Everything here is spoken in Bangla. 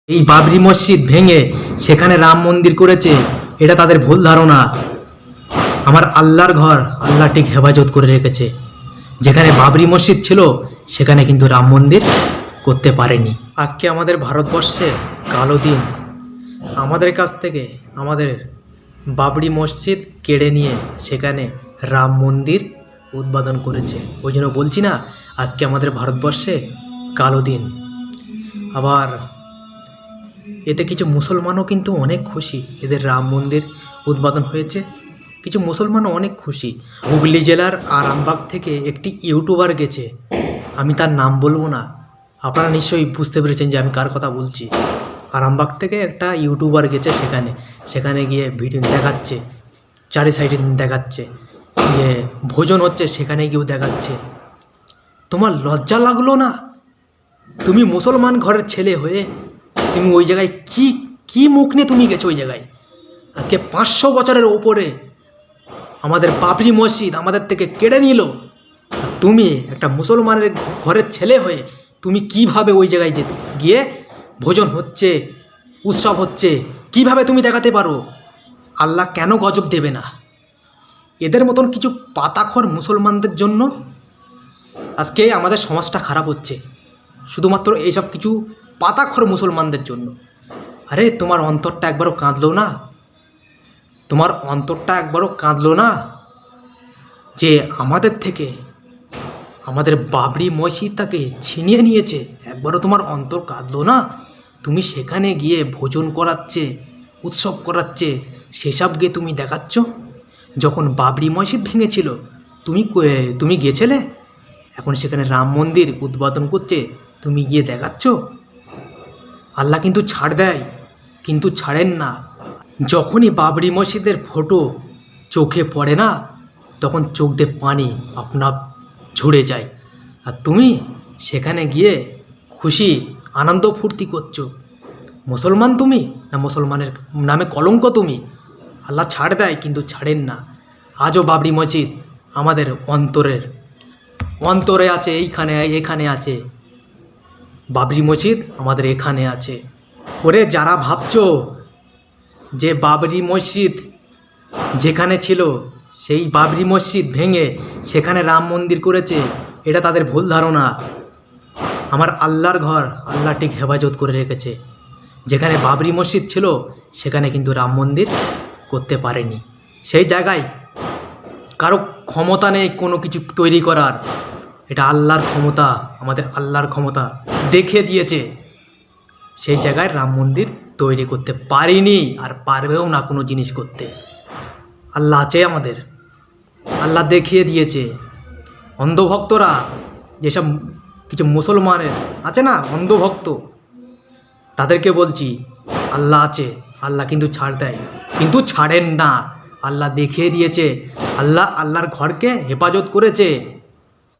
এই বাবরি মসজিদ ভেঙে সেখানে রাম মন্দির করেছে, এটা তাদের ভুল ধারণা। আমার আল্লাহর ঘর আল্লাহ ঠিক হেফাজত করে রেখেছে। যেখানে বাবরি মসজিদ ছিল সেখানে কিন্তু রাম মন্দির করতে পারেনি। আজকে আমাদের ভারতবর্ষে কালো দিন। আমাদের কাছ থেকে আমাদের বাবরি মসজিদ কেড়ে নিয়ে সেখানে রাম মন্দির উদ্বোধন করেছে। ওই জন্য বলছি না, আজকে আমাদের ভারতবর্ষে কালো দিন। আবার এতে কিছু মুসলমানও কিন্তু অনেক খুশি, এদের রাম মন্দির উদ্বোধন হয়েছে। কিছু মুসলমানও অনেক খুশি। হুগলি জেলার আরামবাগ থেকে একটি ইউটিউবার গেছে, আমি তার নাম বলবো না, আপনারা নিশ্চয়ই বুঝতে পেরেছেন যে আমি কার কথা বলছি। আরামবাগ থেকে একটা ইউটিউবার গেছে, সেখানে গিয়ে ভিডিও দেখাচ্ছে, চারি সাইডে দেখাচ্ছে, যে ভোজন হচ্ছে সেখানে গিয়েও দেখাচ্ছে। তোমার লজ্জা লাগলো না? তুমি মুসলমান ঘরের ছেলে হয়ে তুমি ওই জায়গায় কি মুখ নিয়ে তুমি গেছো ওই জায়গায়? আজকে 500 বছরের ওপরে আমাদের বাবরি মসজিদ আমাদের থেকে কেড়ে নিল, আর তুমি একটা মুসলমানের ঘরের ছেলে হয়ে তুমি কিভাবে ওই জায়গায় গিয়ে ভোজন হচ্ছে, উৎসব হচ্ছে, কিভাবে তুমি দেখাতে পারো? আল্লাহ কেন গজব দেবে না? এদের মতন কিছু পাতাখোর মুসলমানদের জন্য আজকে আমাদের সমাজটা খারাপ হচ্ছে, শুধুমাত্র এইসব কিছু পাতাখোর মুসলমানদের জন্য। আরে তোমার অন্তরটা একবারও কাঁদলো না? তোমার অন্তরটা একবারও কাঁদলো না যে আমাদের থেকে আমাদের বাবরি মসজিদটাকে ছিনিয়ে নিয়েছে? একবারও তোমার অন্তর কাঁদলো না? তুমি সেখানে গিয়ে ভোজন করাচ্ছে, উৎসব করাচ্ছে, সেসব গিয়ে তুমি দেখাচ্ছ। যখন বাবরি মসজিদ ভেঙেছিল তুমি গিয়েছিলে, এখন সেখানে রাম মন্দির উদ্বোধন করছে, তুমি গিয়ে দেখাচ্ছ। আল্লাহ কিন্তু ছাড় দেয়, কিন্তু ছাড়েন না। যখনই বাবরি মসজিদের ফটো চোখে পড়ে না, তখন চোখ দিয়ে পানি আপনা ঝরে যায়, আর তুমি সেখানে গিয়ে খুশি আনন্দ ফুর্তি করছো। মুসলমান তুমি না মুসলমানের নামে কলঙ্ক তুমি? আল্লাহ ছাড় দেয় কিন্তু ছাড়েন না। আজও বাবরি মসজিদ আমাদের অন্তরে আছে, এখানে আছে বাবরি মসজিদ, আমাদের এখানে আছে। ওরে যারা ভাবছো যে বাবরি মসজিদ যেখানে ছিল সেই বাবরি মসজিদ ভেঙে সেখানে রাম মন্দির করেছে, এটা তাদের ভুল ধারণা। আমার আল্লাহর ঘর আল্লাহ ঠিক হেফাজত করে রেখেছে। যেখানে বাবরি মসজিদ ছিল সেখানে কিন্তু রাম মন্দির করতে পারেনি। সেই জায়গায় কারো ক্ষমতা নেই কোনো কিছু তৈরি করার, এটা আল্লাহর ক্ষমতা, আমাদের আল্লাহর ক্ষমতা দেখিয়ে দিয়েছে। সেই জায়গায় রাম মন্দির তৈরি করতে পারিনি, আর পারবেও না কোনো জিনিস করতে। আল্লাহ আছে আমাদের, আল্লাহ দেখিয়ে দিয়েছে। অন্ধভক্তরা যেসব কিছু মুসলমানের আছে না, অন্ধভক্ত, তাদেরকে বলছি আল্লাহ আছে, আল্লাহ কিন্তু ছাড় দেয়, কিন্তু ছাড়েন না। আল্লাহ দেখিয়ে দিয়েছে, আল্লাহর ঘরকে হেফাজত করেছে।